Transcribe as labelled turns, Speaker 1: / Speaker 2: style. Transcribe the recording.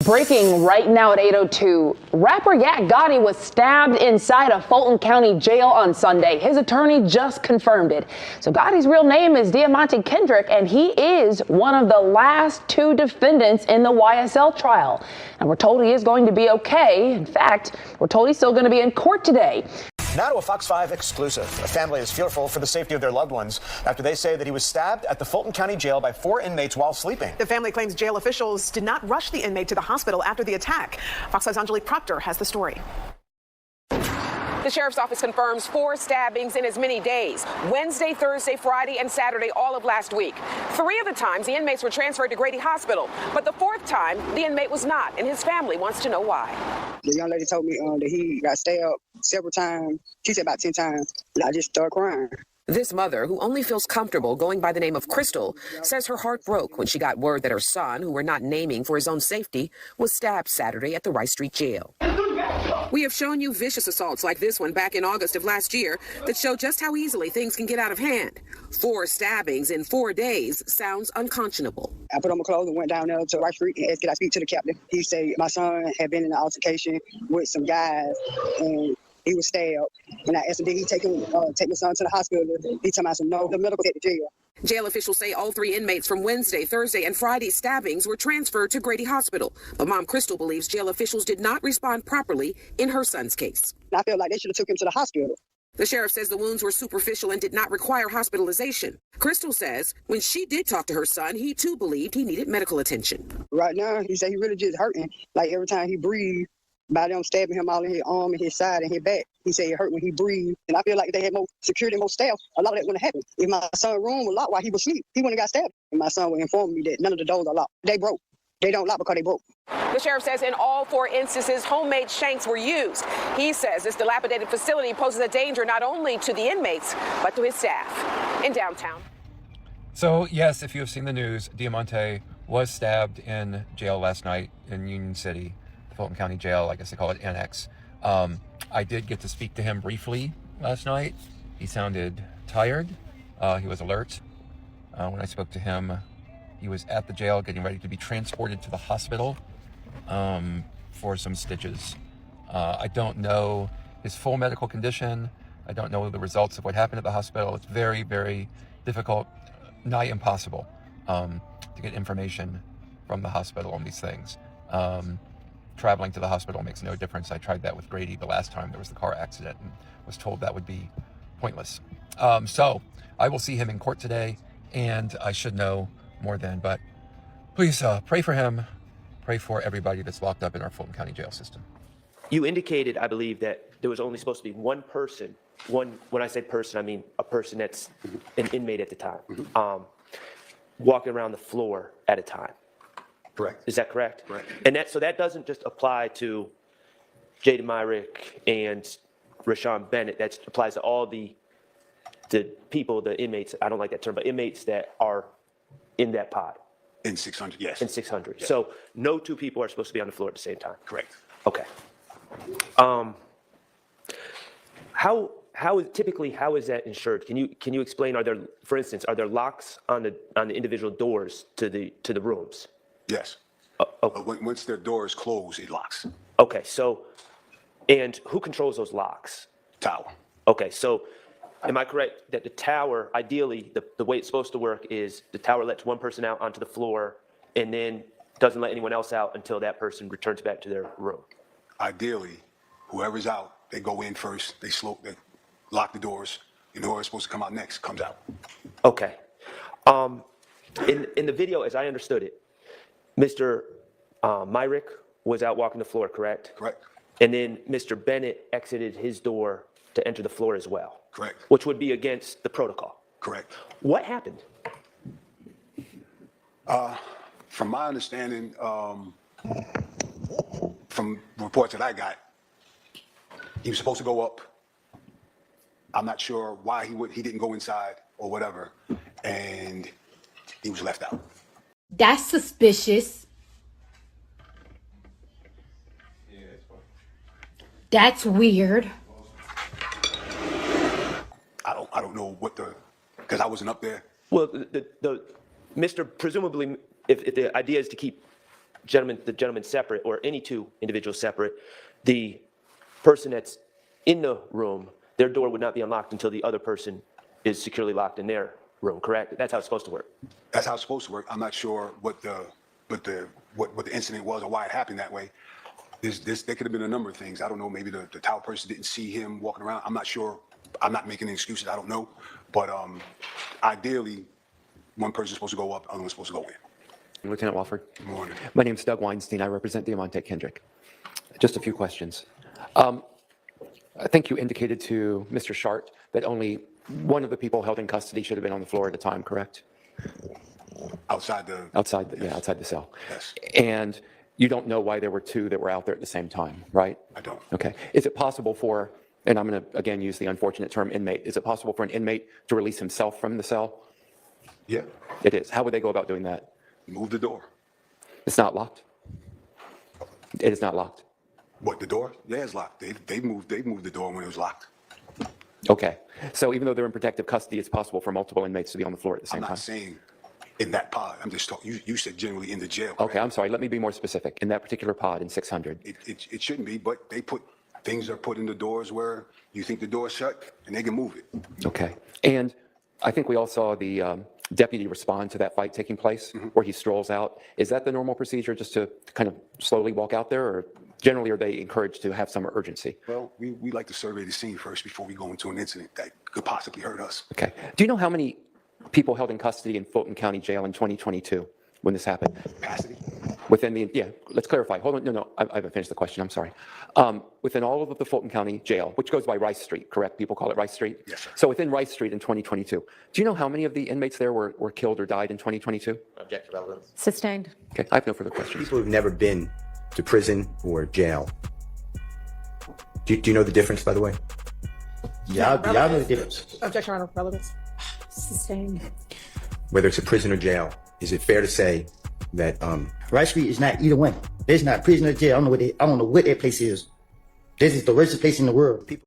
Speaker 1: Breaking right now at 8:02, rapper Yak Gotti was stabbed inside a Fulton County Jail on Sunday. His attorney just confirmed it. So Gotti's real name is Deamonte Kendrick, and he is one of the last two defendants in the YSL trial. And we're told he is going to be okay. In fact, we're told he's still going to be in court today.
Speaker 2: Now to a Fox 5 exclusive. A family is fearful for the safety of their loved ones after they say that he was stabbed at the Fulton County Jail by 4 inmates while sleeping.
Speaker 3: The family claims jail officials did not rush the inmate to the hospital after the attack. Fox 5's Angelique Proctor has the story. The sheriff's office confirms 4 stabbings in as many days: Wednesday, Thursday, Friday, and Saturday, all of last week. 3 of the times the inmates were transferred to Grady Hospital, but the 4th time the inmate was not, and his family wants to know why.
Speaker 4: The young lady told me that he got stabbed several times. She said about 10 times, and I just started crying.
Speaker 5: This mother, who only feels comfortable going by the name of Crystal, says her heart broke when she got word that her son, who we're not naming for his own safety, was stabbed Saturday at the Rice Street Jail. We have shown you vicious assaults like this one back in August of last year that show just how easily things can get out of hand. 4 stabbings in 4 days sounds unconscionable.
Speaker 4: I put on my clothes and went down there to Rice Street and asked, could I speak to the captain? He said my son had been in an altercation with some guys and he was stabbed. And I asked him, did he take my son to the hospital? He told me, I said, no, the medical at the jail.
Speaker 5: Jail officials say all 3 inmates from Wednesday, Thursday, and Friday stabbings were transferred to Grady Hospital. But Mom Crystal believes jail officials did not respond properly in her son's case.
Speaker 4: I feel like they should have took him to the hospital.
Speaker 5: The sheriff says the wounds were superficial and did not require hospitalization. Crystal says when she did talk to her son, he too believed he needed medical attention.
Speaker 4: Right now, he said he really just hurting. Like every time he breathed, by them stabbing him all in his arm and his side and his back. He said it hurt when he breathed. And I feel like if they had more security, more staff, a lot of that wouldn't happen. If my son's room was locked while he was asleep, he wouldn't have got stabbed. And my son would inform me that none of the doors are locked. They broke. They don't lock because they broke.
Speaker 3: The sheriff says in all 4 instances, homemade shanks were used. He says this dilapidated facility poses a danger not only to the inmates, but to his staff in downtown.
Speaker 6: So, yes, if you have seen the news, Deamonte was stabbed in jail last night in Union City. Fulton County Jail, I guess they call it Annex. I did get to speak to him briefly last night. He sounded tired. He was alert. When I spoke to him, he was at the jail getting ready to be transported to the hospital for some stitches. I don't know his full medical condition. I don't know the results of what happened at the hospital. It's very, very difficult, nigh impossible, to get information from the hospital on these things. Traveling to the hospital makes no difference. I tried that with Grady the last time there was the car accident and was told that would be pointless. So I will see him in court today, and I should know more then. But please pray for him. Pray for everybody that's locked up in our Fulton County jail system.
Speaker 7: You indicated, I believe, that there was only supposed to be one person. When I say person, I mean a person that's an inmate at the time, walking around the floor at a time.
Speaker 8: Correct.
Speaker 7: Is that correct?
Speaker 8: Right.
Speaker 7: And so that doesn't just apply to Jaden Myrick and Rashawn Bennett. That applies to all the people, the inmates. I don't like that term, but inmates that are in that pod.
Speaker 8: In 600, yes.
Speaker 7: In 600.
Speaker 8: Yes.
Speaker 7: So no 2 people are supposed to be on the floor at the same time.
Speaker 8: Correct.
Speaker 7: Okay. How is that ensured? Can you explain? Are there, for instance, locks on the individual doors to the rooms?
Speaker 8: Yes.
Speaker 7: Okay.
Speaker 8: Once their door is closed, it locks.
Speaker 7: Okay, so, and who controls those locks?
Speaker 8: Tower.
Speaker 7: Okay, so am I correct that the tower, ideally, the way it's supposed to work is the tower lets one person out onto the floor and then doesn't let anyone else out until that person returns back to their room? Ideally,
Speaker 8: Whoever's out, they go in first, they lock the doors, and whoever's supposed to come out next comes out.
Speaker 7: Okay. In the video, as I understood it, Mr. Myrick was out walking the floor, correct?
Speaker 8: Correct.
Speaker 7: And then Mr. Bennett exited his door to enter the floor as well.
Speaker 8: Correct.
Speaker 7: Which would be against the protocol.
Speaker 8: Correct.
Speaker 7: What happened?
Speaker 8: From my understanding, from reports that I got, he was supposed to go up. I'm not sure why he didn't go inside or whatever, and he was left out.
Speaker 9: That's suspicious. That's weird.
Speaker 8: I don't know because I wasn't up there.
Speaker 7: Well, Mr. Presumably, if the idea is to keep the gentleman separate, or any two individuals separate, the person that's in the room, their door would not be unlocked until the other person is securely locked in their room, correct? That's how it's supposed to work.
Speaker 8: That's how it's supposed to work. I'm not sure what the incident was or why it happened that way. There could have been a number of things. I don't know. Maybe the tower person didn't see him walking around. I'm not sure. I'm not making any excuses. I don't know. But ideally, one person's supposed to go up, the other one's supposed to go in.
Speaker 6: Lieutenant Wofford.
Speaker 8: Good morning.
Speaker 6: My name's Doug Weinstein. I represent Deamonte Kendrick. Just a few questions. I think you indicated to Mr. Shart that only one of the people held in custody should have been on the floor at the time, correct?
Speaker 8: Outside the
Speaker 6: cell.
Speaker 8: Yes.
Speaker 6: And you don't know why there were two that were out there at the same time, right?
Speaker 8: I don't.
Speaker 6: Okay. Is it possible for, and I'm going to again use the unfortunate term inmate, is it possible for an inmate to release himself from the cell?
Speaker 8: Yeah.
Speaker 6: It is. How would they go about doing that?
Speaker 8: Move the door.
Speaker 6: It's not locked? It is not locked.
Speaker 8: What, the door? Yeah, it's locked. They moved the door when it was locked.
Speaker 6: Okay. So even though they're in protective custody, it's possible for multiple inmates to be on the floor at the same time?
Speaker 8: I'm not saying in that pod. I'm just talking, you said generally in the jail. Correct?
Speaker 6: Okay, I'm sorry. Let me be more specific. In that particular pod in 600.
Speaker 8: It shouldn't be, but things are put in the doors where you think the door's shut and they can move it.
Speaker 6: Okay. And I think we all saw the deputy respond to that fight taking place where he strolls out. Is that the normal procedure, just to kind of slowly walk out there, or generally are they encouraged to have some urgency?
Speaker 8: Well, we like to survey the scene first before we go into an incident that could possibly hurt us.
Speaker 6: Okay. Do you know how many people held in custody in Fulton County Jail in 2022 when this happened?
Speaker 8: Capacity?
Speaker 6: Let's clarify. Hold on. No, I haven't finished the question. I'm sorry. Within all of the Fulton County Jail, which goes by Rice Street, correct? People call it Rice Street?
Speaker 8: Yes, sir.
Speaker 6: So within Rice Street in 2022, do you know how many of the inmates there were killed or died in 2022?
Speaker 7: Object to relevance.
Speaker 9: Sustained.
Speaker 6: Okay, I have no further questions.
Speaker 10: People who've never been to prison or jail. Do you know the difference, by the way? Y'all know the difference.
Speaker 3: Objection to relevance.
Speaker 9: Sustained.
Speaker 10: Whether it's a prison or jail, is it fair to say that
Speaker 11: Rice Street is not either one. There's not prison or jail. I don't know what that place is. This is the worst place in the world.
Speaker 10: people